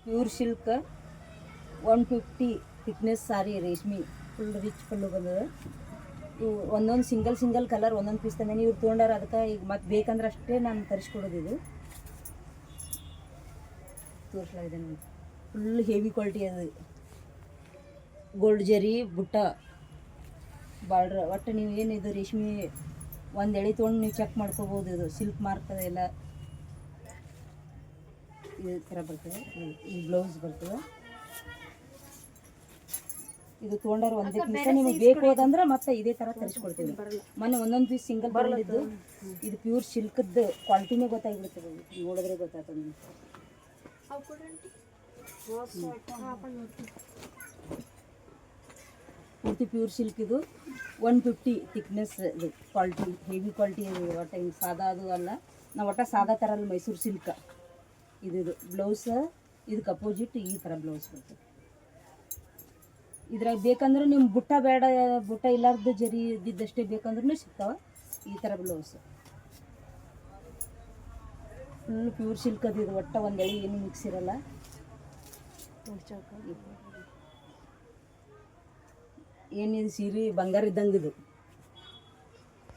Pure silk 150 thickness ಸಾರಿ ರೇಷ್ಮೆ full rich ಪಲ್ಲು ಬಂದದ. ಇವು ಒಂದೊಂದು ಸಿಂಗಲ್ ಕಲರ್ ಒಂದೊಂದು ಪೀಸ್ ತಂದೇನಿ. ಇವ್ರು ತೊಗೊಂಡಾರ, ಅದಕ್ಕೆ ಈಗ ಮತ್ತೆ ಬೇಕಂದ್ರೆ ಅಷ್ಟೇ ನಾನು ತರಿಸ್ಕೊಡೋದು. ಇದು ತೋರಿಸ್ಲಾಗಿದೆ ನೋಡಿ, ಫುಲ್ ಹೆವಿ ಕ್ವಾಲಿಟಿ ಅದು. ಗೋಲ್ಡ್ ಜರಿ ಬುಟ್ಟ ಬಾರ್ಡ್ರ್ ಒಟ್ಟು ನೀವು ಏನಿದು ರೇಷ್ಮೆ ಒಂದು ಎಳೆ ತೊಗೊಂಡು ನೀವು ಚೆಕ್ ಮಾಡ್ಕೋಬೋದು. ಇದು ಸಿಲ್ಕ್ ಮಾರ್ಕ್ ಎಲ್ಲ ಈ ಥರ ಬರ್ತದೆ. ಈ ಬ್ಲೌಸ್ ಬರ್ತದೆ. ಇದು ತೊಗೊಂಡಾರ ಒಂದೇ ಪೀಸ್ ನಿಮಗೆ ಬೇಕು ಹೋದಂದ್ರೆ ಮತ್ತೆ ಇದೇ ಥರ ತರಿಸ್ಕೊಡ್ತೀವಿ. ಮೊನ್ನೆ ಒಂದೊಂದು ಪೀಸ್ ಸಿಂಗಲ್ ತೊಗೊಂಡಿದ್ದು. ಇದು ಪ್ಯೂರ್ ಸಿಲ್ಕದ್ದು ಕ್ವಾಲಿಟಿನೇ ಗೊತ್ತಾಗಿಬಿಡ್ತದೆ, ನೋಡಿದ್ರೆ ಗೊತ್ತಾಗ್ತದೆ ನಿಮಗೆ. ಪೂರ್ತಿ ಪ್ಯೂರ್ ಸಿಲ್ಕ್ ಇದು 150 ಥಿಕ್ನೆಸ್. ಇದು ಕ್ವಾಲಿಟಿ ಹೆವಿ ಕ್ವಾಲಿಟಿ ಇದು. ಒಟ್ಟು ಹಿಂಗೆ ಸಾದಾ ಅದು ಅಲ್ಲ, ನಾವು ಒಟ್ಟು ಸಾದಾ ಥರ ಅಲ್ಲ, ಮೈಸೂರು ಸಿಲ್ಕ್ ಇದು. ಬ್ಲೌಸ್ ಇದಕ್ಕೆ ಅಪೋಸಿಟ್ ಈ ಥರ ಬ್ಲೌಸ್ ಬರ್ತದೆ. ಇದ್ರಾಗ ಬೇಕಂದ್ರೆ ನಿಮ್ಮ ಬುಟ್ಟ ಬೇಡ, ಬುಟ್ಟ ಇಲ್ಲಾರ್ದು ಜರಿ ಇದ್ದಿದ್ದಷ್ಟೇ ಬೇಕಂದ್ರೂ ಸಿಗ್ತಾವೆ. ಈ ಥರ ಬ್ಲೌಸ್ ಫುಲ್ ಪ್ಯೂರ್ ಸಿಲ್ಕ್ ಅದು. ಇದು ಒಟ್ಟು ಒಂದು ಎಳೆ ಏನು ಮಿಕ್ಸ್ ಇರಲ್ಲ. ಏನಿದು ಸೀರೆ ಬಂಗಾರ ಇದ್ದಂಗೆ ಇದು.